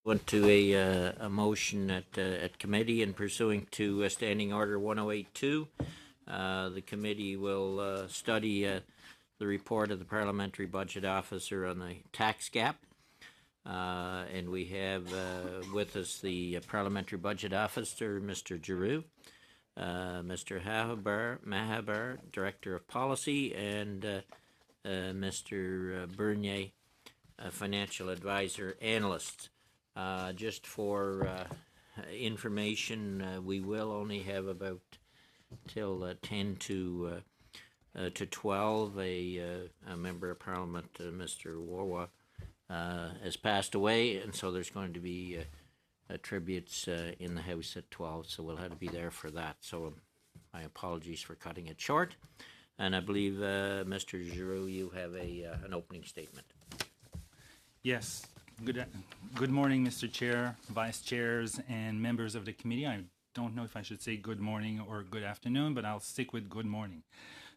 Went to a motion at committee and pursuing to Standing Order 1082. The committee will study the report of the Parliamentary Budget Officer on the tax gap. And we have with us the Parliamentary Budget Officer, Mr. Giroux, Mr. Mahabar, Director of Policy, and Mr. Bernier, Financial Advisor Analyst. Just for information, we will only have about till 10 to 12. A member of Parliament, Mr. Warwa, has passed away, and so there's going to be tributes in the House at 12, so we'll have to be there for that. So my apologies for cutting it short. And I believe, Mr. Giroux, you have an opening statement. Yes. Good morning, Mr. Chair, Vice Chairs, and members of the committee. I don't know if I should say good morning or good afternoon, but I'll stick with good morning.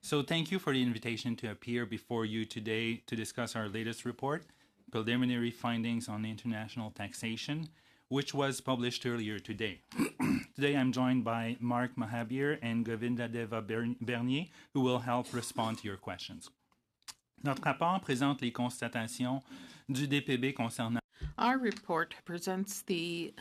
So thank you for the invitation to appear before you today to discuss our latest report, Preliminary Findings on International Taxation, which was published earlier today. Today I'm joined by Mark Mahabir and Govinda Deva Bernier, who will help respond to your questions. Notre rapport présente les constatations du DPB concernant. Our report presents the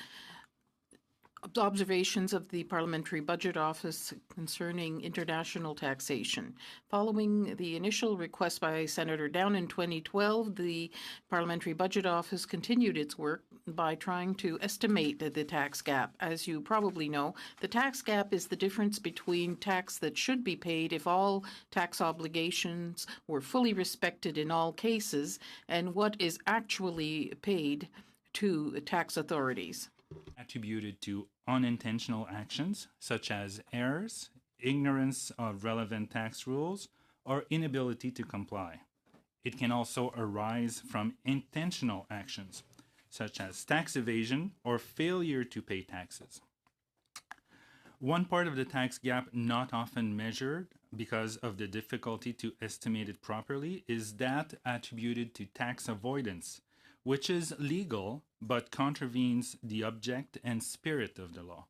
observations of the Parliamentary Budget Office concerning international taxation. Following the initial request by Senator Down in 2012, the Parliamentary Budget Office continued its work by trying to estimate the tax gap. As you probably know, the tax gap is the difference between tax that should be paid if all tax obligations were fully respected in all cases and what is actually paid to tax authorities. Attributed to unintentional actions such as errors, ignorance of relevant tax rules, or inability to comply. It can also arise from intentional actions such as tax evasion or failure to pay taxes. One part of the tax gap not often measured because of the difficulty to estimate it properly is that attributed to tax avoidance, which is legal but contravenes the object and spirit of the law.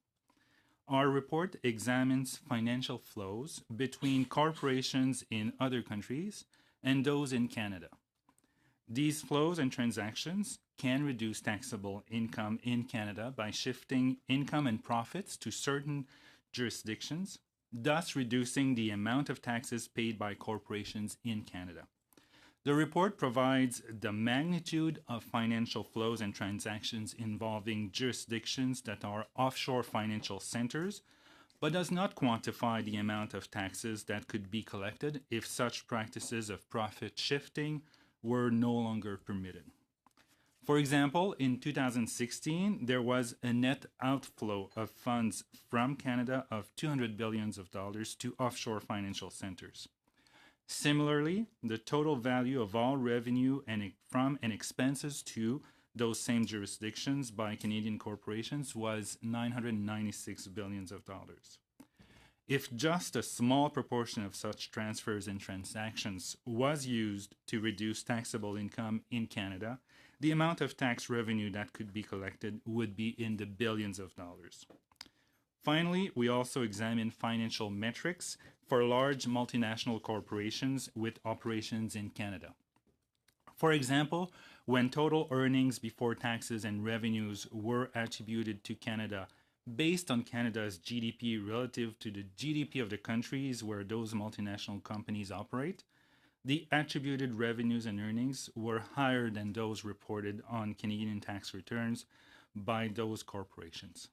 Our report examines financial flows between corporations in other countries and those in Canada. These flows and transactions can reduce taxable income in Canada by shifting income and profits to certain jurisdictions, thus reducing the amount of taxes paid by corporations in Canada. The report provides the magnitude of financial flows and transactions involving jurisdictions that are offshore financial centers, but does not quantify the amount of taxes that could be collected if such practices of profit shifting were no longer permitted. For example, in 2016, there was a net outflow of funds from Canada of $200 billion to offshore financial centers. Similarly, the total value of all revenue from and expenses to those same jurisdictions by Canadian corporations was $996 billion. If just a small proportion of such transfers and transactions was used to reduce taxable income in Canada, the amount of tax revenue that could be collected would be in the billions of dollars. Finally, we also examine financial metrics for large multinational corporations with operations in Canada. For example, when total earnings before taxes and revenues were attributed to Canada based on Canada's GDP relative to the GDP of the countries where those multinational companies operate, the attributed revenues and earnings were higher than those reported on Canadian tax returns by those corporations.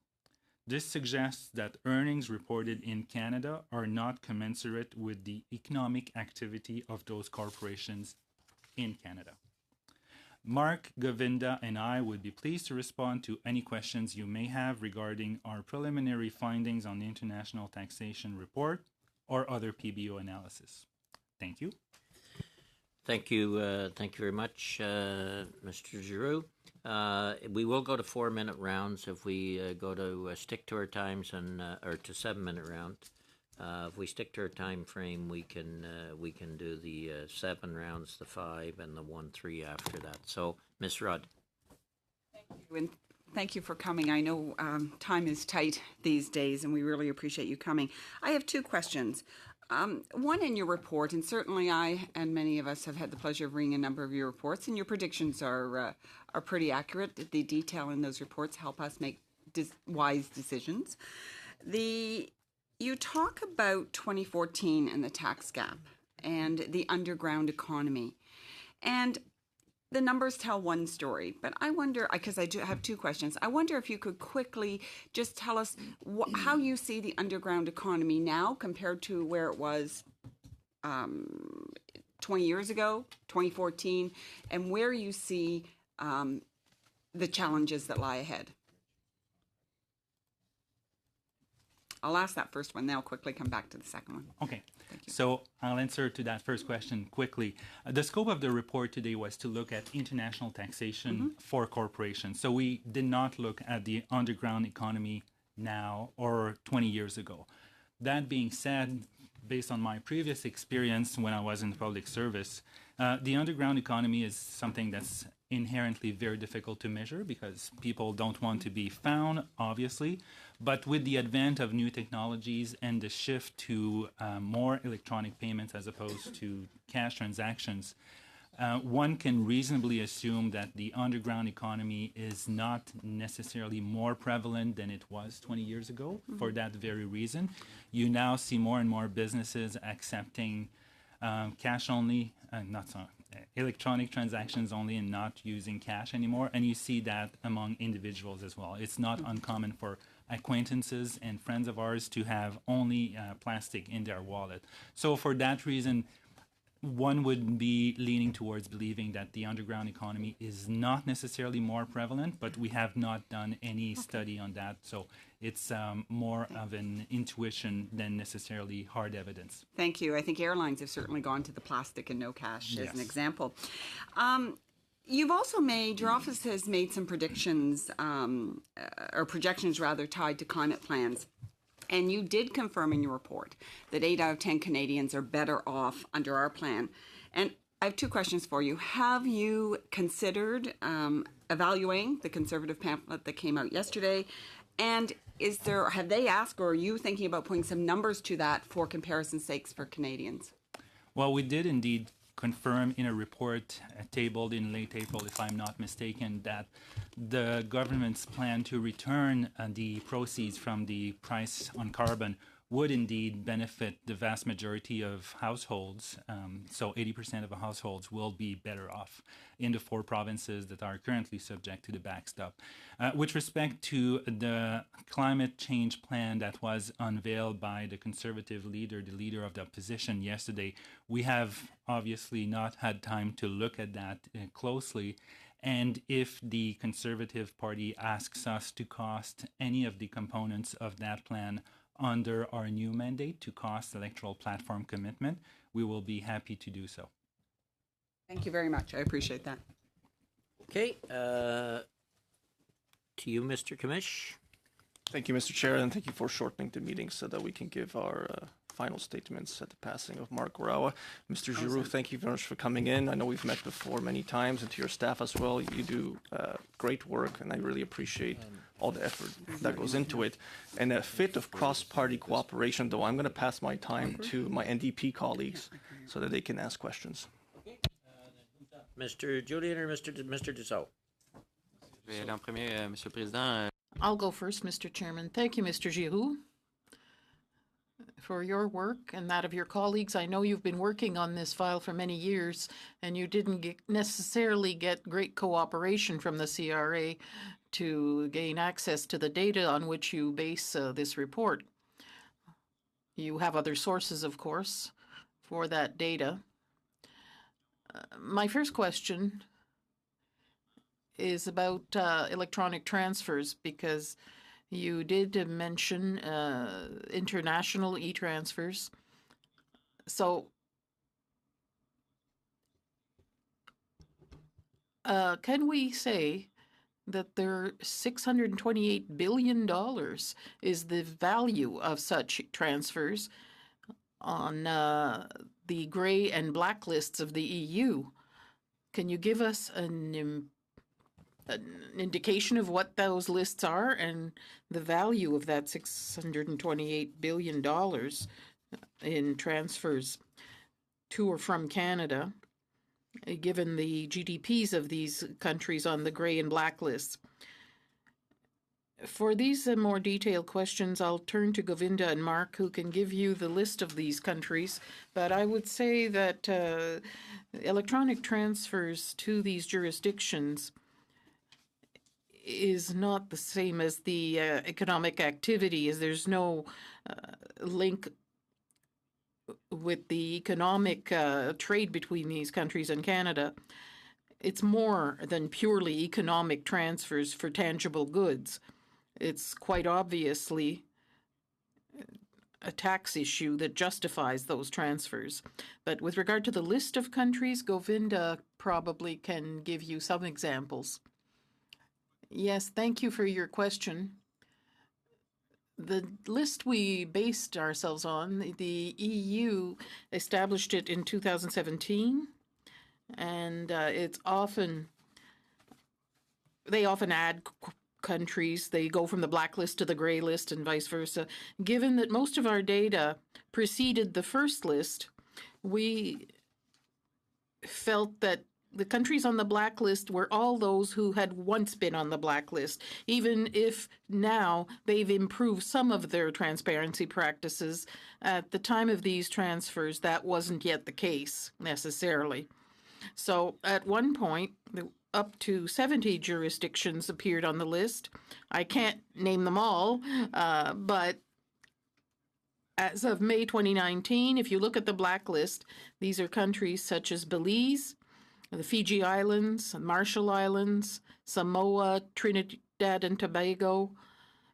This suggests that earnings reported in Canada are not commensurate with the economic activity of those corporations in Canada. Mark, Govinda, and I would be pleased to respond to any questions you may have regarding our preliminary findings on the International Taxation Report or other PBO analysis. Thank you. Thank you very much, Mr. Giroux. We will go to 4-minute rounds if we go to stick to our times or to 7-minute round. If we stick to our time frame, we can do the 7 rounds, the 5, and the 1-3 after that. So, Ms. Rudd. Thank you, and thank you for coming. I know time is tight these days, and we really appreciate you coming. I have two questions. One, in your report, and certainly I and many of us have had the pleasure of reading a number of your reports, and your predictions are pretty accurate. The detail in those reports help us make wise decisions. You talk about 2014 and the tax gap and the underground economy, and the numbers tell one story, but I wonder, because I do have two questions. I wonder if you could quickly just tell us how you see the underground economy now compared to where it was 20 years ago, 2014, and where you see the challenges that lie ahead. I'll ask that first one, then I'll quickly come back to the second one. Okay, so I'll answer to that first question quickly. The scope of the report today was to look at international taxation for corporations. So we did not look at the underground economy now or 20 years ago. That being said, based on my previous experience when I was in public service, the underground economy is something that's inherently very difficult to measure because people don't want to be found, obviously. But with the advent of new technologies and the shift to more electronic payments as opposed to cash transactions, one can reasonably assume that the underground economy is not necessarily more prevalent than it was 20 years ago. For that very reason, you now see more and more businesses accepting cash only, electronic transactions only, and not using cash anymore. And you see that among individuals as well. It's not uncommon for acquaintances and friends of ours to have only plastic in their wallet. So for that reason, one would be leaning towards believing that the underground economy is not necessarily more prevalent, but we have not done any study on that. So it's more of an intuition than necessarily hard evidence. Thank you. I think airlines have certainly gone to the plastic and no cash as an example. You've also your office has made some predictions, or projections rather, tied to climate plans. And you did confirm in your report that 8 out of 10 Canadians are better off under our plan. And I have two questions for you. Have you considered evaluating the Conservative pamphlet that came out yesterday? And have they asked, or are you thinking about putting some numbers to that for comparison's sakes for Canadians? Well, we did indeed confirm in a report tabled in late April, if I'm not mistaken, that the government's plan to return the proceeds from the price on carbon would indeed benefit the vast majority of households. So 80% of the households will be better off in the 4 provinces that are currently subject to the backstop. With respect to the climate change plan that was unveiled by the Conservative leader, the leader of the opposition yesterday, we have obviously not had time to look at that closely. And if the Conservative Party asks us to cost any of the components of that plan under our new mandate to cost electoral platform commitment, we will be happy to do so. Thank you very much. I appreciate that. Okay, to you, Mr. Commish. Thank you, Mr. Chair, and thank you for shortening the meeting so that we can give our final statements at the passing of Mark Warawa. Mr. Giroux, thank you very much for coming in. I know we've met before many times, and to your staff as well. You do great work, and I really appreciate all the effort that goes into it. And a fit of cross-party cooperation, though, I'm going to pass my time to my NDP colleagues so that they can ask questions. Mr. Julian or Mr. Dussault? I'll go first, Mr. Chairman. Thank you, Mr. Giroux, for your work and that of your colleagues. I know you've been working on this file for many years, and you didn't necessarily get great cooperation from the CRA to gain access to the data on which you base this report. You have other sources, of course, for that data. My first question is about electronic transfers, because you did mention international e-transfers. So can we say that there $628 billion is the value of such transfers on the grey and black lists of the EU? Can you give us an an indication of what those lists are and the value of that $628 billion in transfers to or from Canada, given the GDPs of these countries on the gray and black lists. For these more detailed questions, I'll turn to Govinda and Mark, who can give you the list of these countries. But I would say that electronic transfers to these jurisdictions is not the same as the economic activity, as there's no link with the economic trade between these countries and Canada. It's more than purely economic transfers for tangible goods. It's quite obviously a tax issue that justifies those transfers. But with regard to the list of countries, Govinda probably can give you some examples. Yes, thank you for your question. The list we based ourselves on, the EU established it in 2017, and they often add countries. They go from the black list to the gray list and vice versa. Given that most of our data preceded the first list, we felt that the countries on the blacklist were all those who had once been on the blacklist, even if now they've improved some of their transparency practices. At the time of these transfers, that wasn't yet the case necessarily. So at one point, up to 70 jurisdictions appeared on the list. I can't name them all, but as of May 2019, if you look at the blacklist, these are countries such as Belize, the Fiji Islands, Marshall Islands, Samoa, Trinidad and Tobago,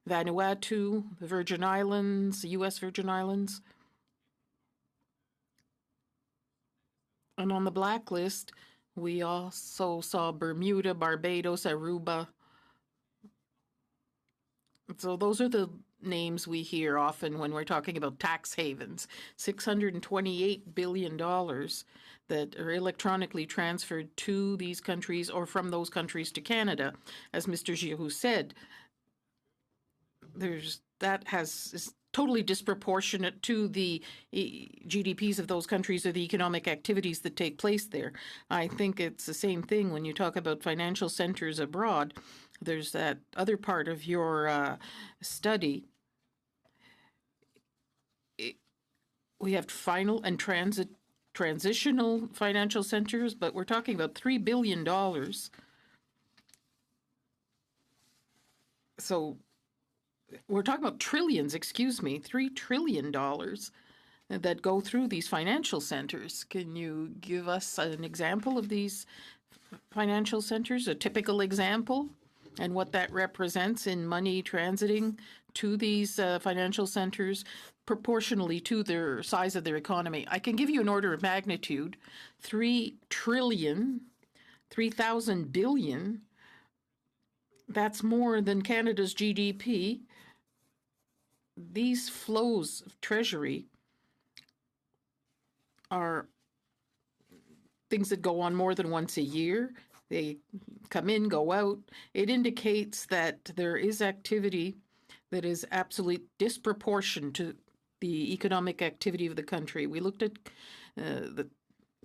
Vanuatu, the Virgin Islands, the U.S. Virgin Islands. And on the blacklist, we also saw Bermuda, Barbados, Aruba. So those are the names we hear often when we're talking about tax havens. $628 billion that are electronically transferred to these countries or from those countries to Canada. As Mr. Giroux said, is totally disproportionate to the GDPs of those countries or the economic activities that take place there. I think it's the same thing when you talk about financial centers abroad. There's that other part of your study. We have final and transitional financial centers, but we're talking about $3 billion. So we're talking about trillions, $3 trillion that go through these financial centers. Can you give us an example of these financial centers, a typical example, and what that represents in money transiting to these financial centers proportionally to their size of their economy? I can give you an order of magnitude. 3 trillion, 3,000 billion, that's more than Canada's GDP. These flows of treasury are things that go on more than once a year. They come in, go out. It indicates that there is activity that is absolutely disproportionate to the economic activity of the country. We looked at the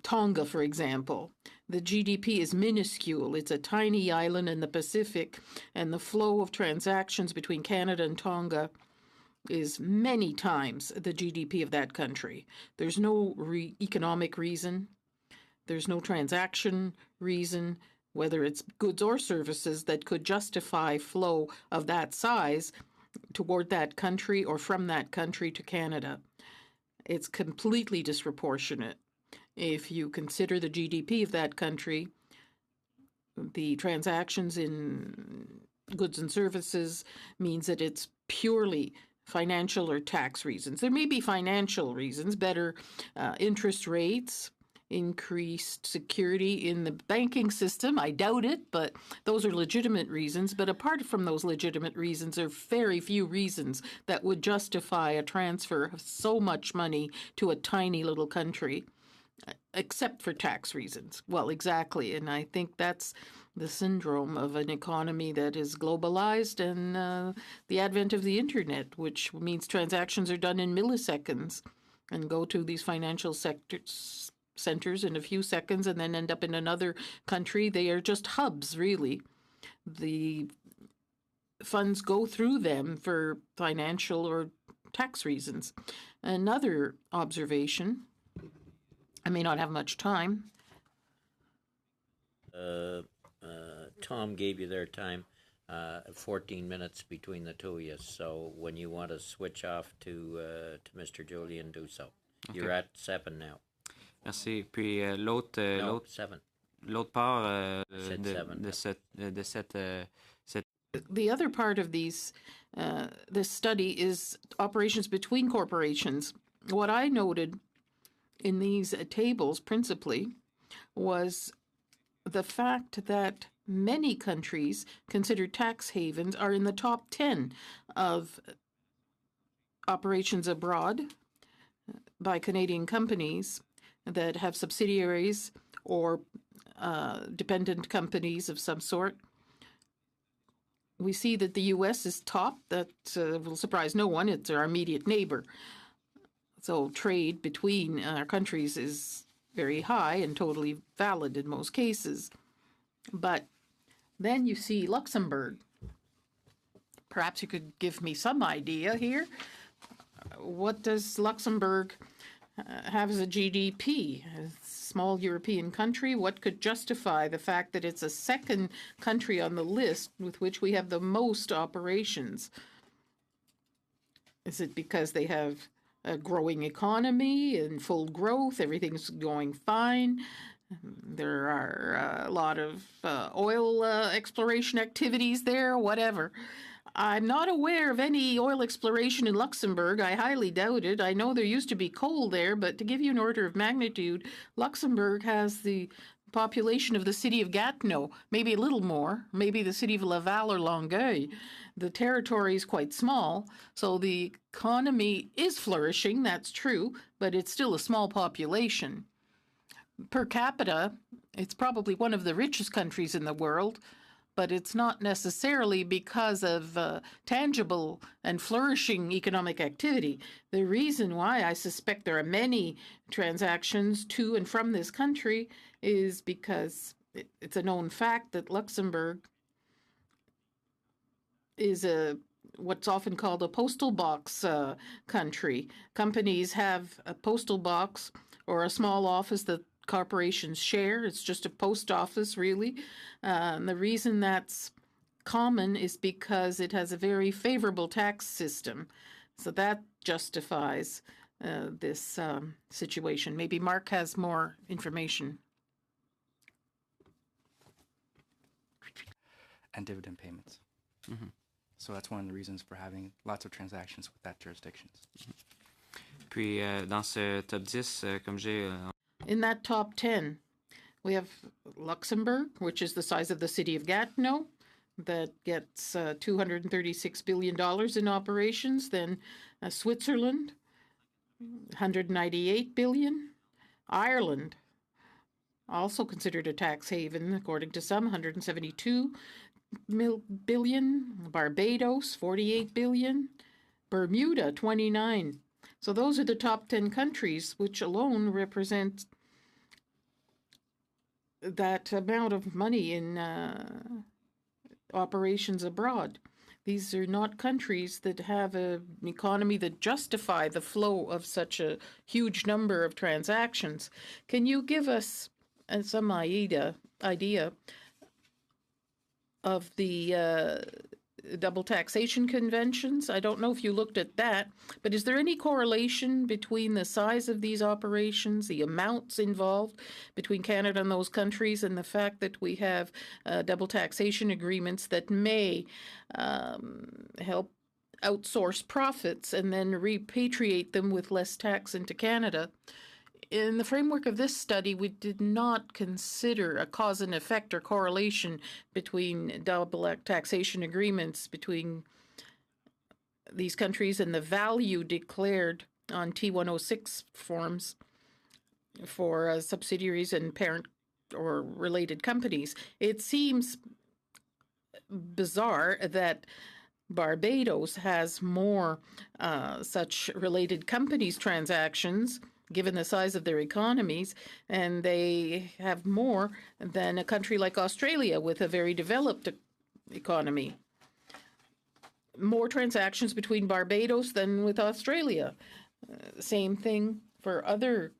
Tonga, for example. The GDP is minuscule. It's a tiny island in the Pacific, and the flow of transactions between Canada and Tonga is many times the GDP of that country. There's no economic reason. There's no transaction reason, whether it's goods or services, that could justify flow of that size toward that country or from that country to Canada. It's completely disproportionate. If you consider the GDP of that country, the transactions in goods and services means that it's purely financial or tax reasons. There may be financial reasons, better interest rates, increased security in the banking system. I doubt it, but those are legitimate reasons. But apart from those legitimate reasons, there are very few reasons that would justify a transfer of so much money to a tiny little country, except for tax reasons. Well, exactly. And I think that's the syndrome of an economy that is globalized and the advent of the internet, which means transactions are done in milliseconds and go to these financial centers in a few seconds and then end up in another country. They are just hubs, really. The funds go through them for financial or tax reasons. Another observation, I may not have much time. Tom gave you their time, 14 minutes between the two of you. So when you want to switch off to Mr. Julian, do so. You're at 7 now. Merci. Puis No, 7. l'autre part Said seven. de cette The other part of this study is operations between corporations. What I noted in these tables principally was the fact that many countries considered tax havens are in the top 10 of operations abroad by Canadian companies that have subsidiaries or dependent companies of some sort. We see that the U.S. is top. That will surprise no one. It's our immediate neighbor. So trade between our countries is very high and totally valid in most cases. But then you see Luxembourg. Perhaps you could give me some idea here. What does Luxembourg have as a GDP? A small European country. What could justify the fact that it's a second country on the list with which we have the most operations? Is it because they have a growing economy and full growth? Everything's going fine. There are a lot of oil exploration activities there, whatever. I'm not aware of any oil exploration in Luxembourg. I highly doubt it. I know there used to be coal there, but to give you an order of magnitude, Luxembourg has the population of the city of Gatineau, maybe a little more, maybe the city of Laval or Longueuil. The territory is quite small, so the economy is flourishing, that's true, but it's still a small population. Per capita, it's probably one of the richest countries in the world, but it's not necessarily because of tangible and flourishing economic activity. The reason why I suspect there are many transactions to and from this country is because it's a known fact that Luxembourg is what's often called a postal box country. Companies have a postal box or a small office that corporations share. It's just a post office, really. The reason that's common is because it has a very favorable tax system. So that justifies this situation. Maybe Mark has more information. And dividend payments. So that's one of the reasons for having lots of transactions with that jurisdictions. Puis dans ce top 10, comme j'ai In that top 10, we have Luxembourg, which is the size of the city of Gatineau, that gets $236 billion in operations. Then Switzerland, $198 billion. Ireland, also considered a tax haven, according to some, $172 billion. Barbados, $48 billion. Bermuda, $29 billion. So those are the top 10 countries, which alone represent that amount of money in operations abroad. These are not countries that have an economy that justify the flow of such a huge number of transactions. Can you give us some idea of the double taxation conventions? I don't know if you looked at that, but is there any correlation between the size of these operations, the amounts involved between Canada and those countries, and the fact that we have double taxation agreements that may help outsource profits and then repatriate them with less tax into Canada? In the framework of this study, we did not consider a cause and effect or correlation between double taxation agreements between these countries and the value declared on T106 forms for subsidiaries and parent or related companies. It seems bizarre that Barbados has more such related companies transactions, given the size of their economies, and they have more than a country like Australia with a very developed economy. More transactions between Barbados than with Australia. Same thing for other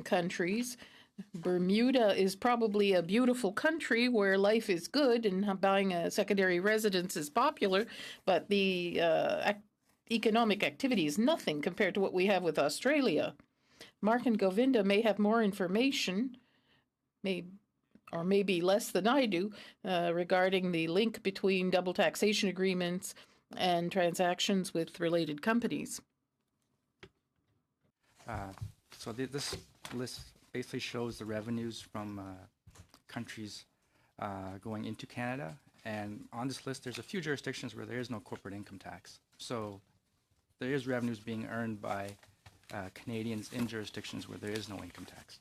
countries. Bermuda is probably a beautiful country where life is good and buying a secondary residence is popular, but the economic activity is nothing compared to what we have with Australia. Mark and Govinda may have more information, or maybe less than I do, regarding the link between double taxation agreements and transactions with related companies. So this list basically shows the revenues from countries going into Canada. And on this list, there's a few jurisdictions where there is no corporate income tax. So there is revenues being earned by Canadians in jurisdictions where there is no income tax.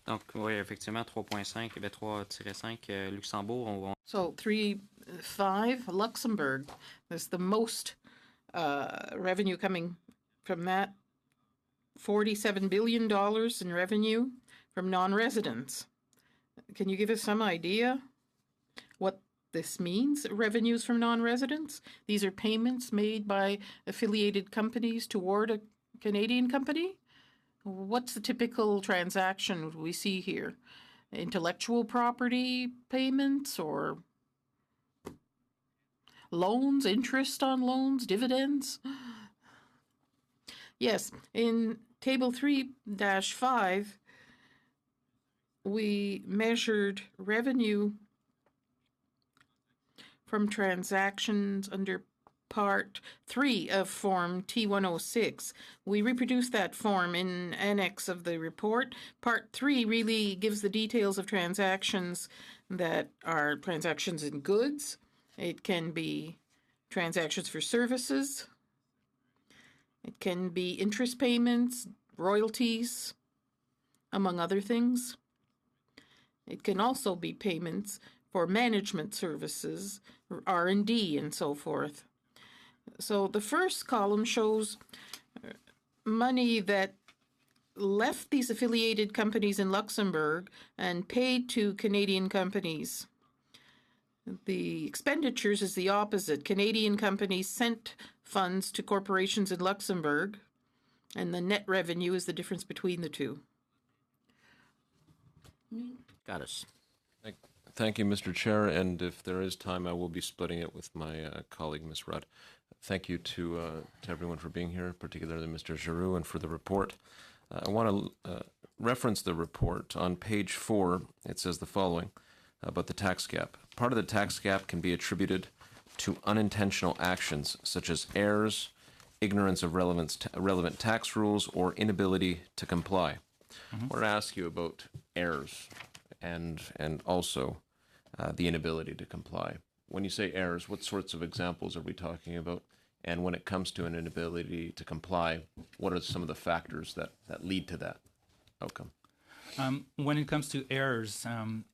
Donc, oui, effectivement, 3.5, il y avait 3-5, Luxembourg, So 3.5, Luxembourg. There's the most revenue coming from that. $47 billion in revenue from non-residents. Can you give us some idea what this means, revenues from non-residents? These are payments made by affiliated companies toward a Canadian company? What's the typical transaction we see here? Intellectual property payments or loans, interest on loans, dividends? Yes, in Table 3-5, we measured revenue from transactions under Part 3 of Form T106. We reproduced that form in annex of the report. Part 3 really gives the details of transactions that are transactions in goods. It can be transactions for services. It can be interest payments, royalties, among other things. It can also be payments for management services, R&D, and so forth. So the first column shows money that left these affiliated companies in Luxembourg and paid to Canadian companies. The expenditures is the opposite. Canadian companies sent funds to corporations in Luxembourg, and the net revenue is the difference between the two. Got us. Thank you, Mr. Chair, and if there is time, I will be splitting it with my colleague, Ms. Rudd. Thank you to everyone for being here, particularly Mr. Giroux, and for the report. I want to reference the report. On page 4, it says the following about the tax gap. Part of the tax gap can be attributed to unintentional actions such as errors, ignorance of relevant tax rules, or inability to comply. I want to ask you about errors and also the inability to comply. When you say errors, what sorts of examples are we talking about? And when it comes to an inability to comply, what are some of the factors that lead to that outcome? When it comes to errors,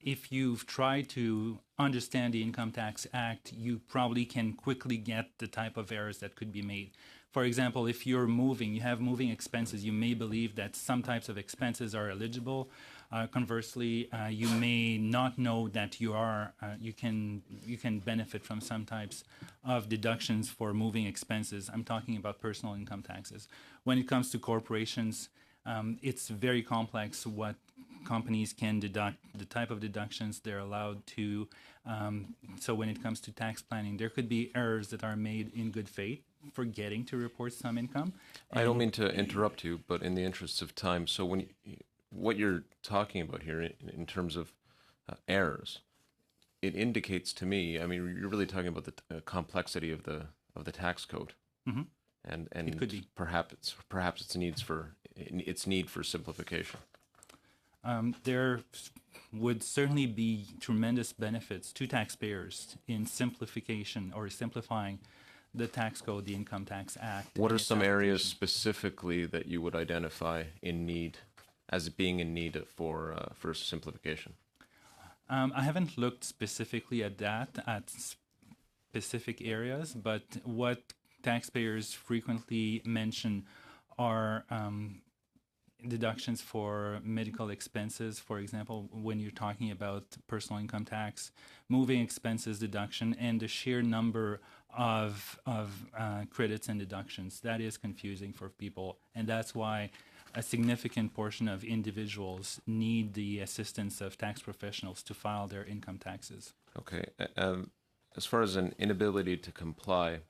if you've tried to understand the Income Tax Act, you probably can quickly get the type of errors that could be made. For example, if you're moving, you have moving expenses, you may believe that some types of expenses are eligible. Conversely, you may not know that you can benefit from some types of deductions for moving expenses. I'm talking about personal income taxes. When it comes to corporations, it's very complex what companies can deduct, the type of deductions they're allowed to. So when it comes to tax planning, there could be errors that are made in good faith, forgetting to report some income. I don't mean to interrupt you, but in the interests of time, so what you're talking about here in terms of errors, it indicates to me, I mean, you're really talking about the complexity of the tax code. Mm-hmm. And it could be. perhaps its need for simplification. There would certainly be tremendous benefits to taxpayers in simplification or simplifying the tax code, the Income Tax Act. What are some areas specifically that you would identify in need as being in need for simplification? I haven't looked specifically at that, at specific areas, but what taxpayers frequently mention are deductions for medical expenses, for example, when you're talking about personal income tax, moving expenses deduction, and the sheer number of credits and deductions. That is confusing for people, and that's why a significant portion of individuals need the assistance of tax professionals to file their income taxes. Okay. As far as an inability to comply,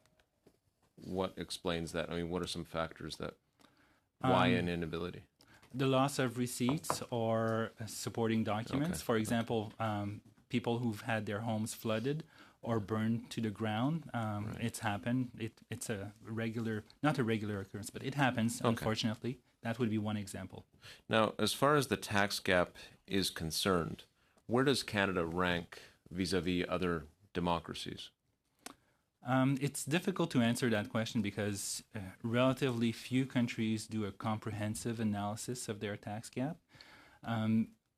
what explains that? I mean, what are some factors that why an inability? The loss of receipts or supporting documents. Okay. For example, people who've had their homes flooded or burned to the ground. It's happened. It's a regular, not a regular occurrence, but it happens, unfortunately. That would be one example. Now, as far as the tax gap is concerned, where does Canada rank vis-a-vis other democracies? It's difficult to answer that question because relatively few countries do a comprehensive analysis of their tax gap.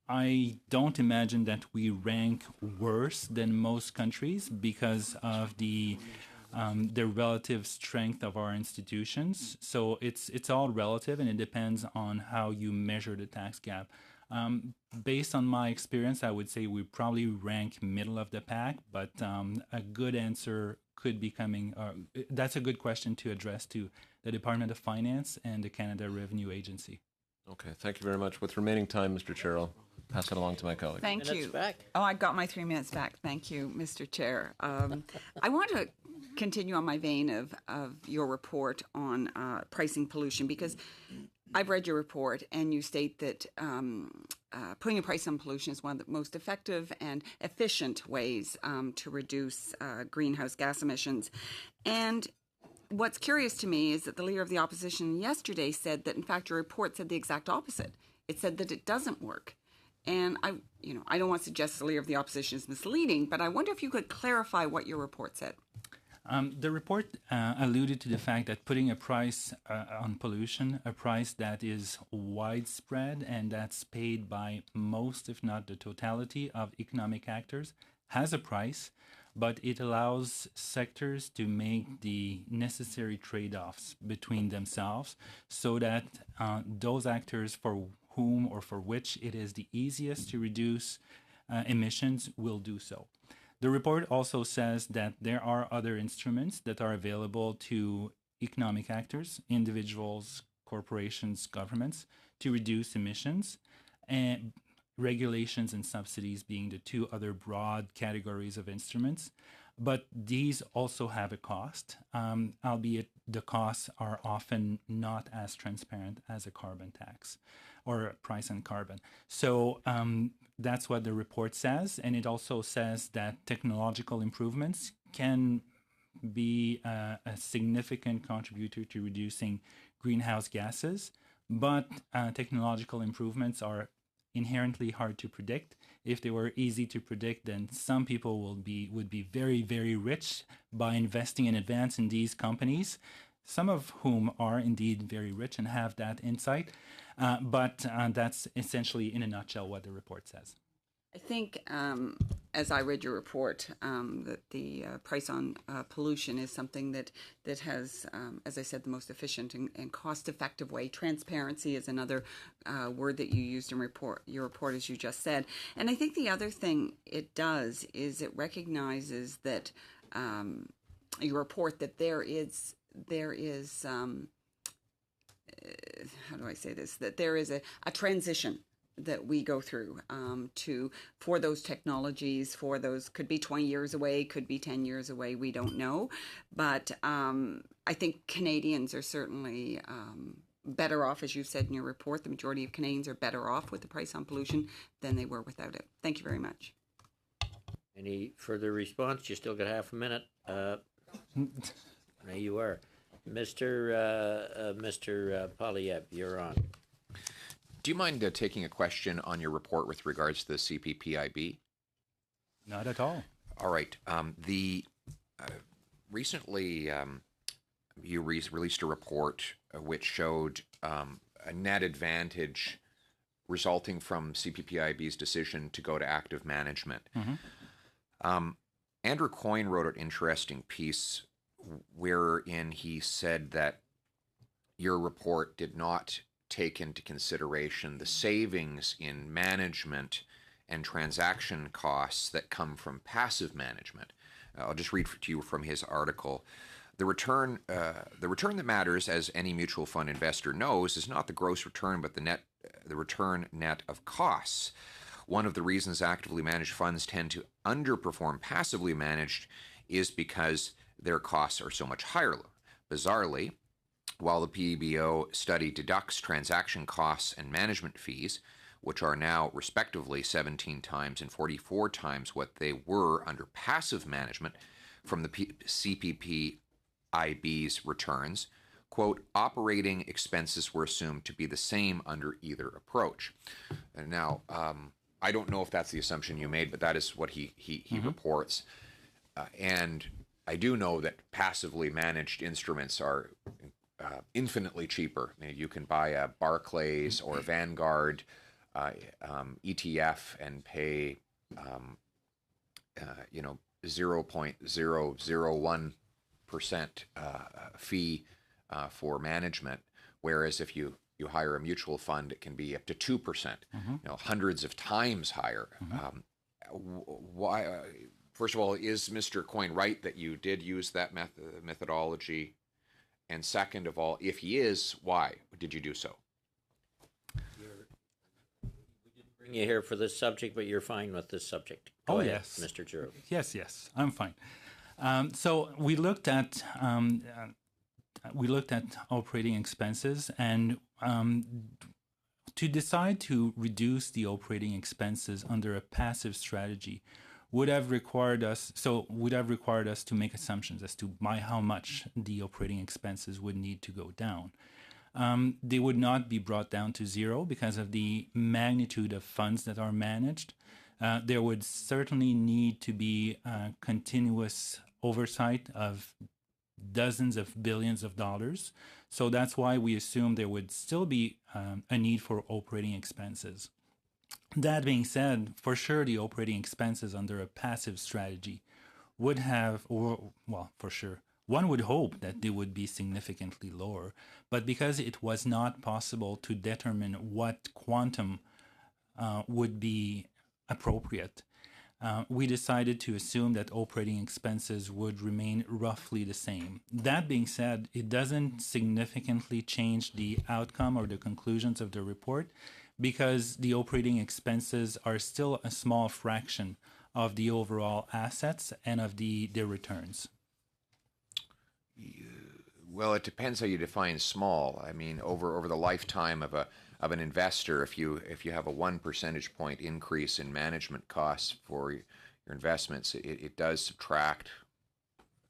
I don't imagine that we rank worse than most countries because of the relative strength of our institutions. So it's all relative, and it depends on how you measure the tax gap. Based on my experience, I would say we probably rank middle of the pack, but a good answer could be coming. That's a good question to address to the Department of Finance and the Canada Revenue Agency. Okay, thank you very much. With remaining time, Mr. Chair, I'll pass it along to my colleague. Thank Minutes you. back. Oh, I got my 3 minutes back. Thank you, Mr. Chair. I want to continue on my vein of your report on pricing pollution, because I've read your report and you state that putting a price on pollution is one of the most effective and efficient ways to reduce greenhouse gas emissions. And what's curious to me is that the Leader of the Opposition yesterday said that, in fact, your report said the exact opposite. It said that it doesn't work. And I don't want to suggest the Leader of the Opposition is misleading, but I wonder if you could clarify what your report said. The report alluded to the fact that putting a price on pollution, a price that is widespread and that's paid by most, if not the totality, of economic actors, has a price, but it allows sectors to make the necessary trade-offs between themselves so that those actors for whom or for which it is the easiest to reduce emissions will do so. The report also says that there are other instruments that are available to economic actors, individuals, corporations, governments, to reduce emissions, and regulations and subsidies being the two other broad categories of instruments. But these also have a cost, albeit the costs are often not as transparent as a carbon tax or a price on carbon. So that's what the report says. And it also says that technological improvements can be a significant contributor to reducing greenhouse gases. But technological improvements are inherently hard to predict. If they were easy to predict, then some people would be very, very rich by investing in advance in these companies, some of whom are indeed very rich and have that insight. But that's essentially, in a nutshell, what the report says. I think, as I read your report, that the price on pollution is something that has, as I said, the most efficient and cost-effective way. Transparency is another word that you used in your report, as you just said. And I think the other thing it does is it recognizes that your report that there is how do I say this? That there is a transition that we go through for those technologies, for those, could be 20 years away, could be 10 years away, we don't know. But I think Canadians are certainly better off, as you said in your report. The majority of Canadians are better off with the price on pollution than they were without it. Thank you very much. Any further response? You still got half a minute. There you are. Mr. Poilievre, you're on. Do you mind taking a question on your report with regards to the CPPIB? Not at all. All right. Recently, you released a report which showed a net advantage resulting from CPPIB's decision to go to active management. Andrew Coyne wrote an interesting piece wherein he said that your report did not take into consideration the savings in management and transaction costs that come from passive management. I'll just read to you from his article. The return that matters, as any mutual fund investor knows, is not the gross return, but the return net of costs. One of the reasons actively managed funds tend to underperform passively managed is because their costs are so much higher. Bizarrely, while the PEBO study deducts transaction costs and management fees, which are now respectively 17 times and 44 times what they were under passive management from the CPPIB's returns, quote, operating expenses were assumed to be the same under either approach. And now, I don't know if that's the assumption you made, but that is what he reports. And I do know that passively managed instruments are infinitely cheaper. I mean, you can buy a Barclays or a Vanguard ETF and pay, 0.001% fee for management, whereas if you hire a mutual fund, it can be up to 2%, hundreds of times higher. Why? First of all, is Mr. Coyne right that you did use that methodology? And second of all, if he is, why did you do so? We didn't bring you here for this subject, but you're fine with this subject. Go ahead, yes. Mr. Giroux. Yes, I'm fine. So we looked at operating expenses, and to decide to reduce the operating expenses under a passive strategy would have required us to make assumptions as to by how much the operating expenses would need to go down. They would not be brought down to zero because of the magnitude of funds that are managed. There would certainly need to be continuous oversight of dozens of billions of dollars. So that's why we assume there would still be a need for operating expenses. That being said, for sure, the operating expenses under a passive strategy would have, for sure, one would hope that they would be significantly lower. But because it was not possible to determine what quantum would be appropriate, we decided to assume that operating expenses would remain roughly the same. That being said, it doesn't significantly change the outcome or the conclusions of the report because the operating expenses are still a small fraction of the overall assets and of the returns. Well, it depends how you define small. I mean, over the lifetime of an investor, if you have a 1 percentage point increase in management costs for your investments, it does subtract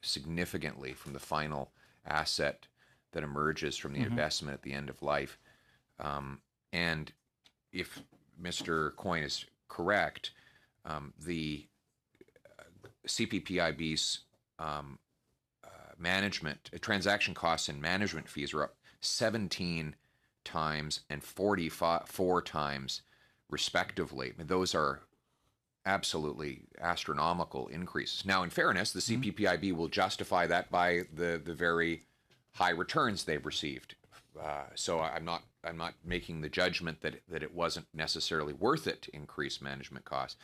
significantly from the final asset that emerges from the investment at the end of life. And if Mr. Coyne is correct, the CPPIB's management transaction costs and management fees are up 17 times and 44 times respectively. I mean, those are absolutely astronomical increases. Now, in fairness, the CPPIB will justify that by the very high returns they've received. So I'm not making the judgment that it wasn't necessarily worth it to increase management costs.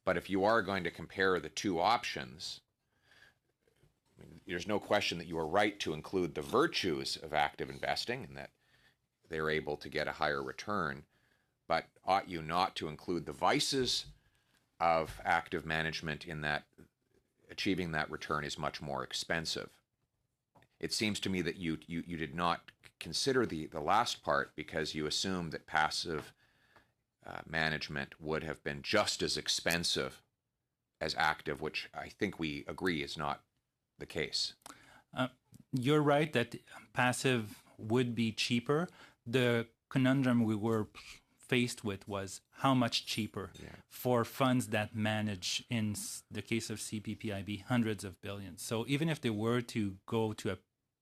But if you are going to compare the two options, I mean, there's no question that you are right to include the virtues of active investing and that they're able to get a higher return. But ought you not to include the vices of active management in that achieving that return is much more expensive? It seems to me that you did not consider the last part because you assumed that passive management would have been just as expensive as active, which I think we agree is not the case. You're right that passive would be cheaper. The conundrum we were faced with was how much cheaper for funds that manage, in the case of CPPIB, hundreds of billions. So even if they were to go to a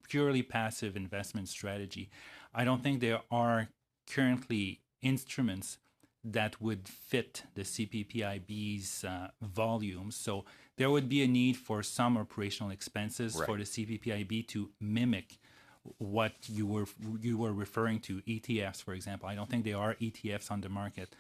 purely passive investment strategy, I don't think there are currently instruments that would fit the CPPIB's volume. So there would be a need for some operational expenses for the CPPIB to mimic what you were referring to, ETFs, for example. I don't think there are ETFs on the market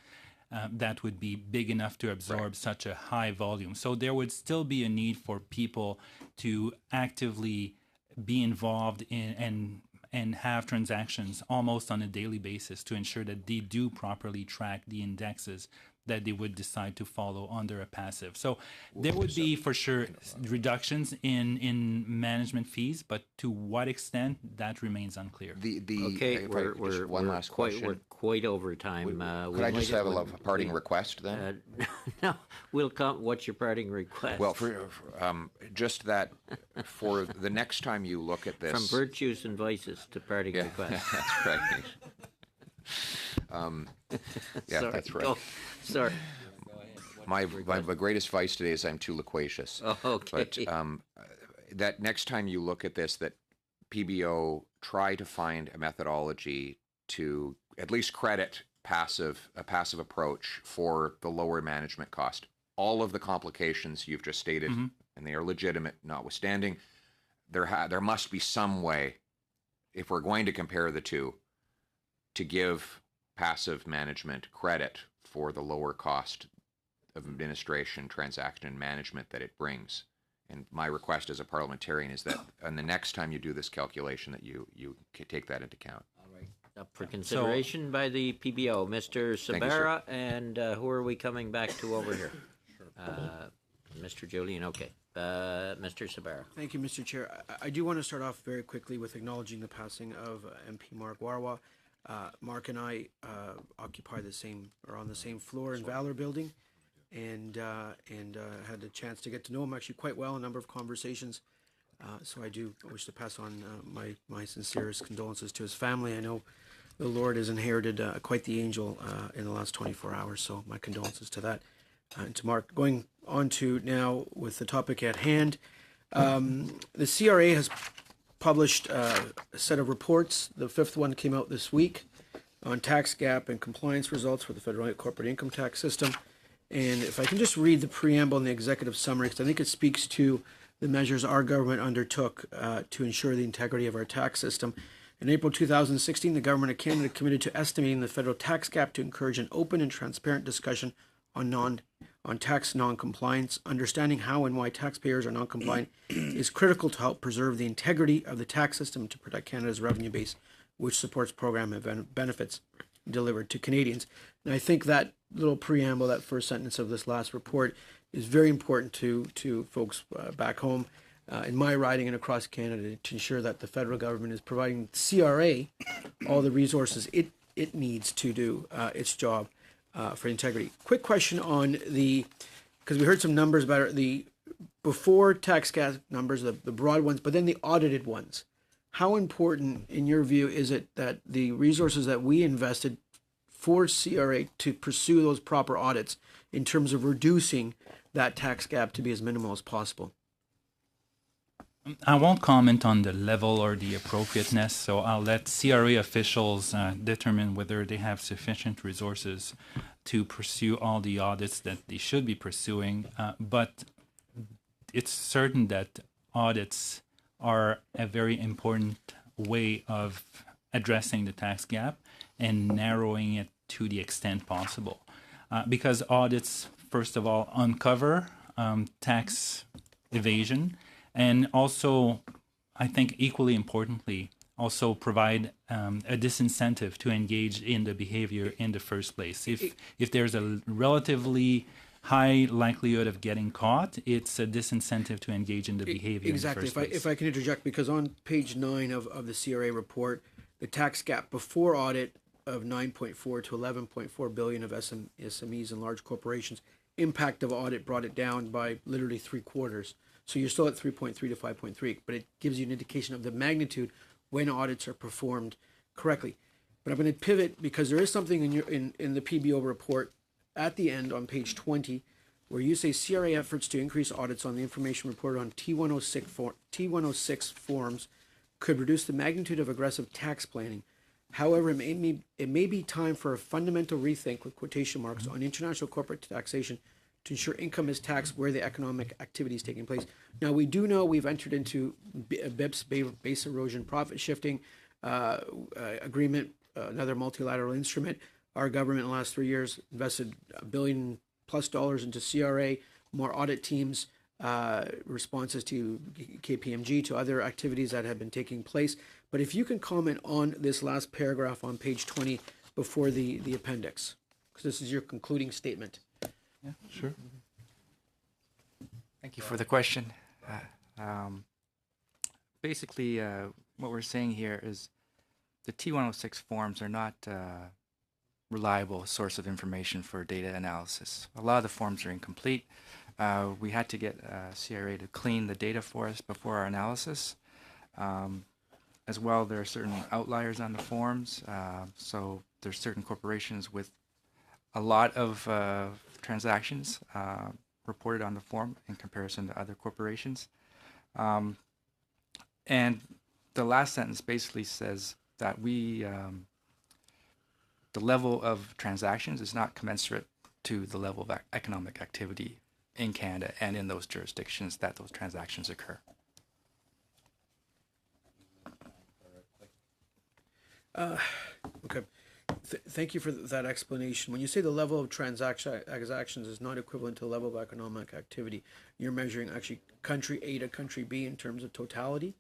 that would be big enough to absorb such a high volume. So there would still be a need for people to actively be involved in and have transactions almost on a daily basis to ensure that they do properly track the indexes that they would decide to follow under a passive. So there would be for sure reductions in management fees, but to what extent, that remains unclear. Okay, if I- just one last question. We're quite over time. Could I just have a parting request then? No, we'll come. What's your parting request? Well, for just that, for the next time you look at this, from virtues and vices to parting request. that's right. Yeah, Sorry, that's right. go. Sorry. My greatest vice today is I'm too loquacious. Oh, okay. But that next time you look at this, that PBO try to find a methodology to at least credit a passive approach for the lower management cost. All of the complications you've just stated, and they are legitimate, notwithstanding, there must be some way, if we're going to compare the two, to give passive management credit for the lower cost of administration, transaction, and management that it brings. And my request as a parliamentarian is that on the next time you do this calculation, that you take that into account. Up for consideration by the PBO. Mr. Thank you, sir. Sabara, and who are we coming back to over here? Mr. Julian, okay. Mr. Sabara. Thank you, Mr. Chair. I do want to start off very quickly with acknowledging the passing of MP Mark Warwa. Mark and I occupy on the same floor in Valor Building, and had the chance to get to know him actually quite well, a number of conversations. So I do wish to pass on my sincerest condolences to his family. I know the Lord has inherited quite the angel in the last 24 hours, so my condolences to that. And to Mark. Going on to now with the topic at hand, the CRA has published a set of reports. The fifth one came out this week on tax gap and compliance results for the federal corporate income tax system. And if I can just read the preamble and the executive summary, because I think it speaks to the measures our government undertook to ensure the integrity of our tax system. In April 2016, the Government of Canada committed to estimating the federal tax gap to encourage an open and transparent discussion on tax non-compliance. Understanding how and why taxpayers are non-compliant is critical to help preserve the integrity of the tax system to protect Canada's revenue base, which supports program and benefits delivered to Canadians. And I think that little preamble, that first sentence of this last report, is very important to folks back home in my riding and across Canada to ensure that the federal government is providing CRA all the resources it needs to do its job for integrity. Quick question on because we heard some numbers about the before tax gap numbers, the broad ones, but then the audited ones. How important, in your view, is it that the resources that we invested for CRA to pursue those proper audits in terms of reducing that tax gap to be as minimal as possible? I won't comment on the level or the appropriateness, so I'll let CRA officials determine whether they have sufficient resources to pursue all the audits that they should be pursuing. But it's certain that audits are a very important way of addressing the tax gap and narrowing it to the extent possible. Because audits, first of all, uncover tax evasion, and also, I think equally importantly, also provide a disincentive to engage in the behavior in the first place. If there's a relatively high likelihood of getting caught, it's a disincentive to engage in the behavior exactly. in the first place. If I can interject, because on page 9 of the CRA report, the tax gap before audit of 9.4 to 11.4 billion of SMEs and large corporations, impact of audit brought it down by literally 3/4. So you're still at 3.3 to 5.3, but it gives you an indication of the magnitude when audits are performed correctly. But I'm going to pivot because there is something in the PBO report at the end on page 20 where you say CRA efforts to increase audits on the information reported on T106 forms could reduce the magnitude of aggressive tax planning However, it may be time for a fundamental rethink, with quotation marks, on international corporate taxation to ensure income is taxed where the economic activity is taking place. Now, we do know we've entered into BIPS, base erosion profit shifting agreement, another multilateral instrument. Our government in the last 3 years invested $1 billion+ into CRA, more audit teams, responses to KPMG, to other activities that have been taking place. But if you can comment on this last paragraph on page 20 before the appendix, because this is your concluding statement. Yeah, sure. Thank you for the question. Basically, what we're saying here is the T106 forms are not reliable source of information for data analysis. A lot of the forms are incomplete. We had to get CRA to clean the data for us before our analysis. As well, there are certain outliers on the forms. So there's certain corporations with a lot of transactions reported on the form in comparison to other corporations. And the last sentence basically says that the level of transactions is not commensurate to the level of economic activity in Canada and in those jurisdictions that those transactions occur. Okay. Thank you for that explanation. When you say the level of transactions is not equivalent to the level of economic activity, you're measuring actually country A to country B in terms of totality?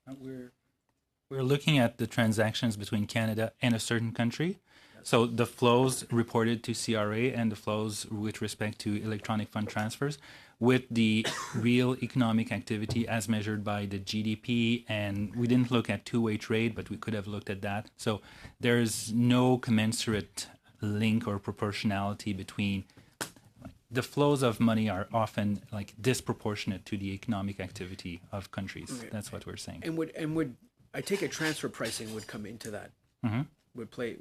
We're looking at the transactions between Canada and a certain country. So the flows reported to CRA and the flows with respect to electronic fund transfers with the real economic activity as measured by the GDP. And we didn't look at two-way trade, but we could have looked at that. So there's no commensurate link or proportionality between the flows of money are often like disproportionate to the economic activity of countries. Okay. That's what we're saying. And would I take it transfer pricing would come into that? Mm-hmm. Would play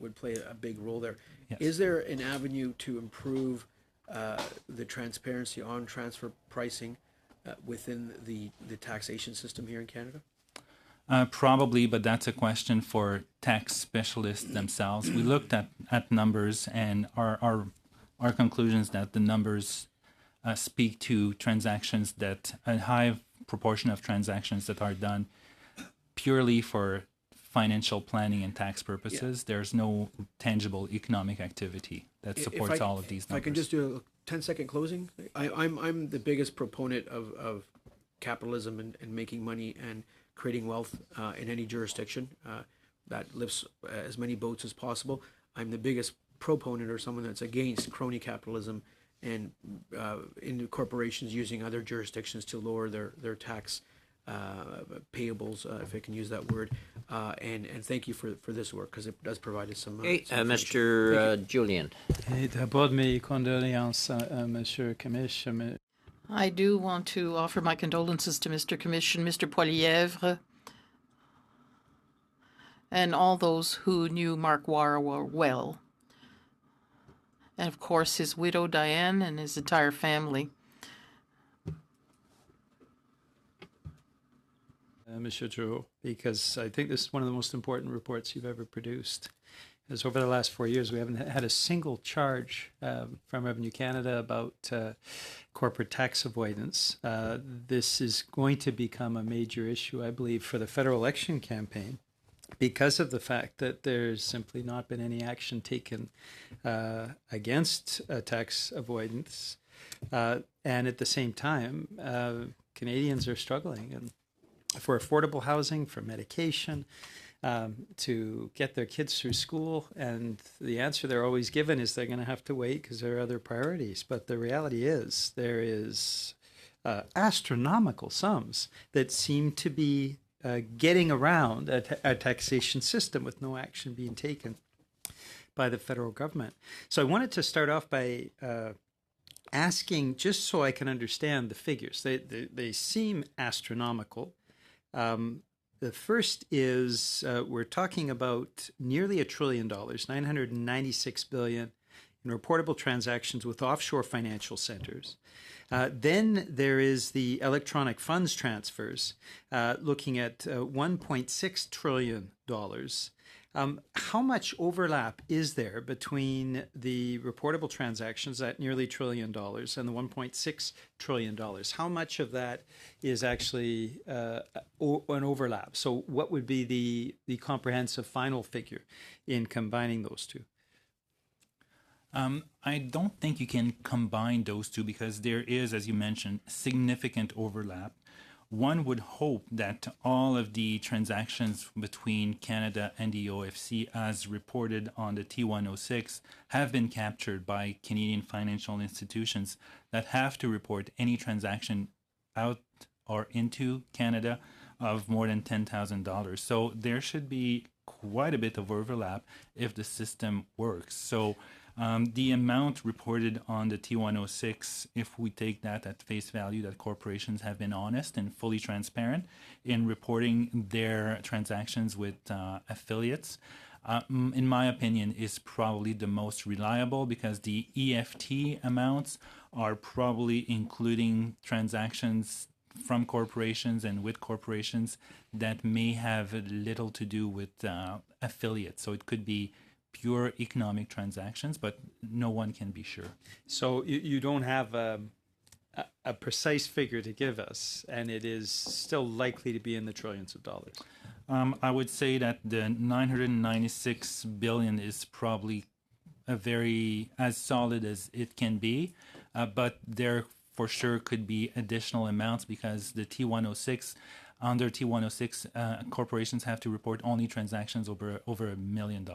a big role there. Yes. Is there an avenue to improve the transparency on transfer pricing within the taxation system here in Canada? Probably, but that's a question for tax specialists themselves. We looked at numbers, and our conclusions that the numbers speak to transactions that a high proportion of transactions that are done purely for financial planning and tax purposes. Yeah. There's no tangible economic activity that supports all of these numbers. If I can just do a 10-second closing. I'm the biggest proponent of capitalism and making money and creating wealth in any jurisdiction that lifts as many boats as possible. I'm the biggest proponent or someone that's against crony capitalism and in corporations using other jurisdictions to lower their tax payables, if I can use that word, and thank you for this work because it does provide us some. Mr. Julian. D'abord mes condoléances, Monsieur Kamish. I do want to offer my condolences to Mr. Commission, Mr. Poilievre, and all those who knew Mark Warawa well, and of course his widow Diane and his entire family. Monsieur Giroux, because I think this is one of the most important reports you've ever produced. Because over the last 4 years, we haven't had a single charge from Revenue Canada about corporate tax avoidance. This is going to become a major issue, I believe, for the federal election campaign because of the fact that there's simply not been any action taken against tax avoidance. And at the same time, Canadians are struggling and for affordable housing, for medication, to get their kids through school. And the answer they're always given is they're going to have to wait because there are other priorities. But the reality is there is astronomical sums that seem to be getting around a taxation system with no action being taken by the federal government. So I wanted to start off by asking, just so I can understand the figures. They seem astronomical. The first is we're talking about nearly $1 trillion, $996 billion and reportable transactions with offshore financial centers. Then there is the electronic funds transfers, looking at $1.6 trillion. How much overlap is there between the reportable transactions at nearly $1 trillion and the $1.6 trillion? How much of that is actually an overlap? So what would be the comprehensive final figure in combining those two? I don't think you can combine those two because there is, as you mentioned, significant overlap. One would hope that all of the transactions between Canada and the OFC, as reported on the T106, have been captured by Canadian financial institutions that have to report any transaction out or into Canada of more than $10,000. So there should be quite a bit of overlap if the system works. So the amount reported on the T106, if we take that at face value, that corporations have been honest and fully transparent in reporting their transactions with affiliates, in my opinion, is probably the most reliable because the EFT amounts are probably including transactions from corporations and with corporations that may have little to do with affiliates. So it could be pure economic transactions, but no one can be sure. So you don't have a precise figure to give us, and it is still likely to be in the trillions of dollars. I would say that the 996 billion is probably a very as solid as it can be, but there for sure could be additional amounts because the T106, under T106, corporations have to report only transactions over $1 million.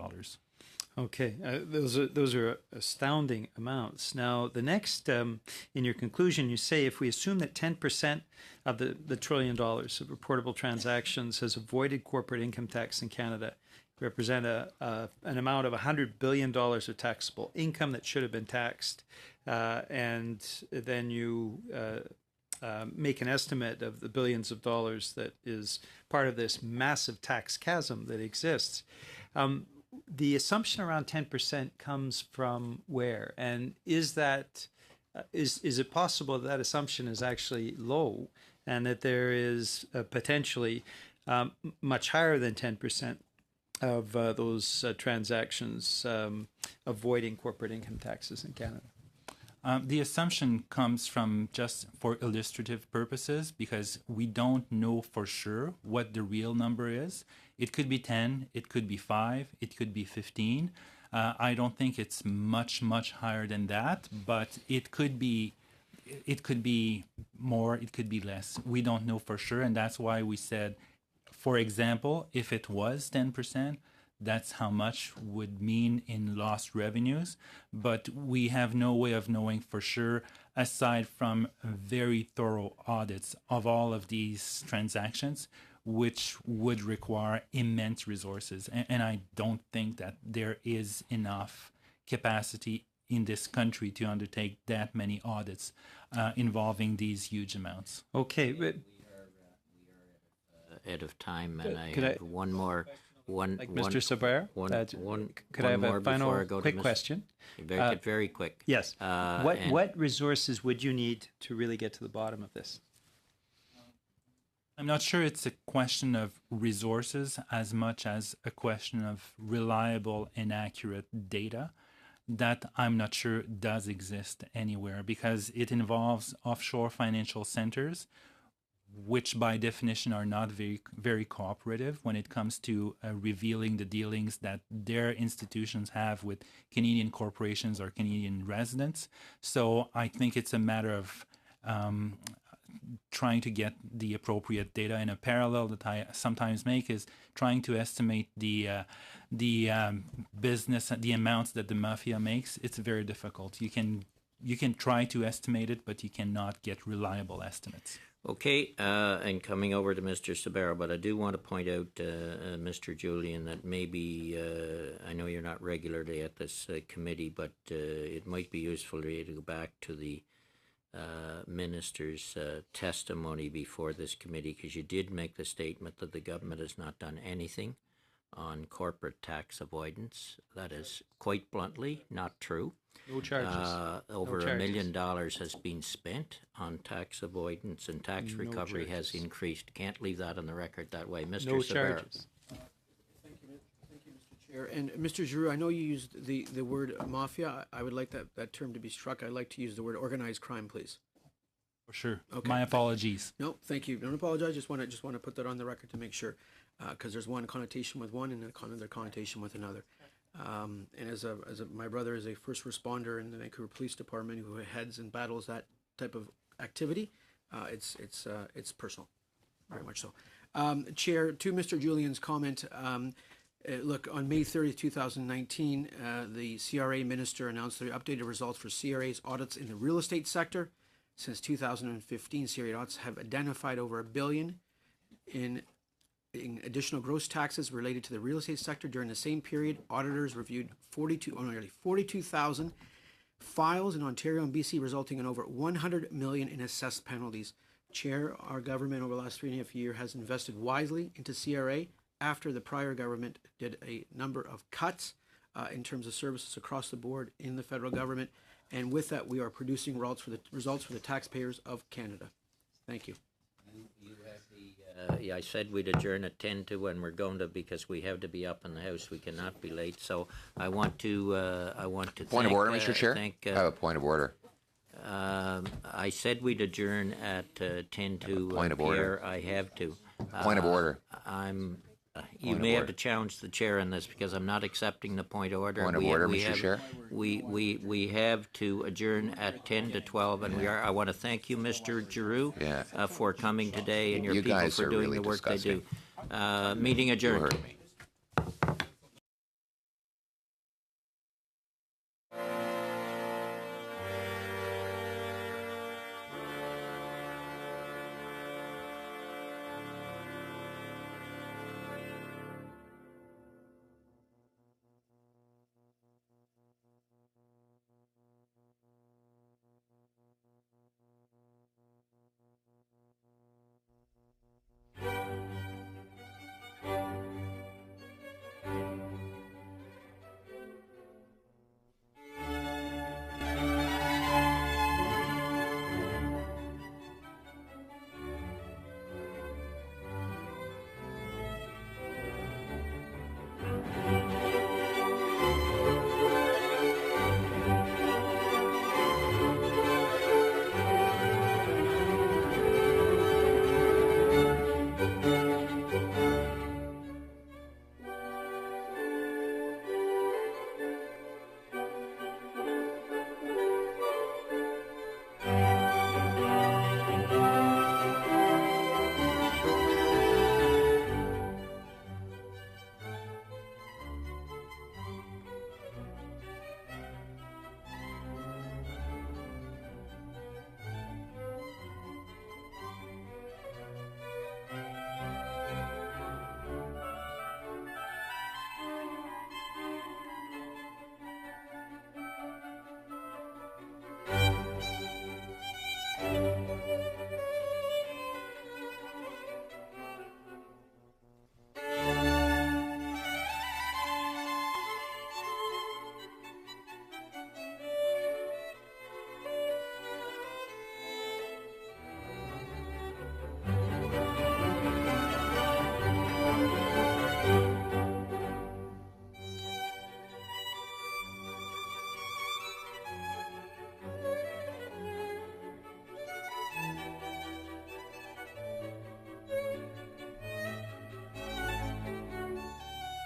Okay, those are astounding amounts. Now, the next, in your conclusion, you say if we assume that 10% of the $1 trillion of reportable transactions has avoided corporate income tax in Canada, represent an amount of $100 billion of taxable income that should have been taxed, and then you make an estimate of the billions of dollars that is part of this massive tax chasm that exists. The assumption around 10% comes from where? And is that is it possible that assumption is actually low and that there is potentially much higher than 10% of those transactions avoiding corporate income taxes in Canada? The assumption comes from just for illustrative purposes because we don't know for sure what the real number is. It could be 10, it could be 5, it could be 15. I don't think it's much higher than that, but it could be more, it could be less. We don't know for sure, and that's why we said, for example, if it was 10%, that's how much would mean in lost revenues, but we have no way of knowing for sure aside from very thorough audits of all of these transactions, which would require immense resources. And I don't think that there is enough capacity in this country to undertake that many audits involving these huge amounts. Okay, but ahead of time, and I Could have one more. Mr. Sabir, could I have a final quick question? Very quick. Yes. What resources would you need to really get to the bottom of this? I'm not sure it's a question of resources as much as a question of reliable and accurate data that I'm not sure does exist anywhere because it involves offshore financial centers, which by definition are not very cooperative when it comes to revealing the dealings that their institutions have with Canadian corporations or Canadian residents. So I think it's a matter of trying to get the appropriate data. In a parallel that I sometimes make is trying to estimate the business, the amounts that the mafia makes. It's very difficult. You can try to estimate it, but you cannot get reliable estimates. Okay, and coming over to Mr. Sabero, but I do want to point out, Mr. Julian, that maybe, I know you're not regularly at this committee, but it might be useful for you to go back to the minister's testimony before this committee, because you did make the statement that the government has not done anything on corporate tax avoidance. That is quite bluntly not true. No charges. Over No $1 million charges. has been spent on tax avoidance, and tax No recovery has charges. increased. Can't leave that on the record that way. Mr. No Severa. charges. Chair. And Mr. Giroux, I know you used the word mafia. I would like that term to be struck. I'd like to use the word organized crime, please. For sure. Okay. My apologies. No, thank you. Don't apologize. Just want to put that on the record to make sure, because there's one connotation with one and another connotation with another. And my brother is a first responder in the Vancouver Police Department who heads and battles that type of activity. It's personal, very much so. Chair, to Mr. Julian's comment. Look, on May 30th, 2019, the CRA minister announced the updated results for CRA's audits in the real estate sector. Since 2015, CRA audits have identified over $1 billion in additional gross taxes related to the real estate sector. During the same period, auditors reviewed nearly 42,000 files in Ontario and BC, resulting in over $100 million in assessed penalties. Chair, our government over the last 3.5 years has invested wisely into CRA after the prior government did a number of cuts in terms of services across the board in the federal government. And with that, we are producing results for the taxpayers of Canada. Thank you. Yeah, I said we'd adjourn at 10 to when we're going to, because we have to be up in the house. We cannot be late. So I want to Point of order, Mr. Chair. I have a point of order. I said we'd adjourn at 10 to. Point of order. Pierre, I have to. Point of order. You may have to challenge the chair on this, because I'm not accepting the point of order. Point of order, Mr. Chair. We have to adjourn at 10 to 12, and I want to thank you, Mr. Giroux, for coming today, and your You people guys for are doing really the work they do. disgusting. Meeting adjourned. You heard me.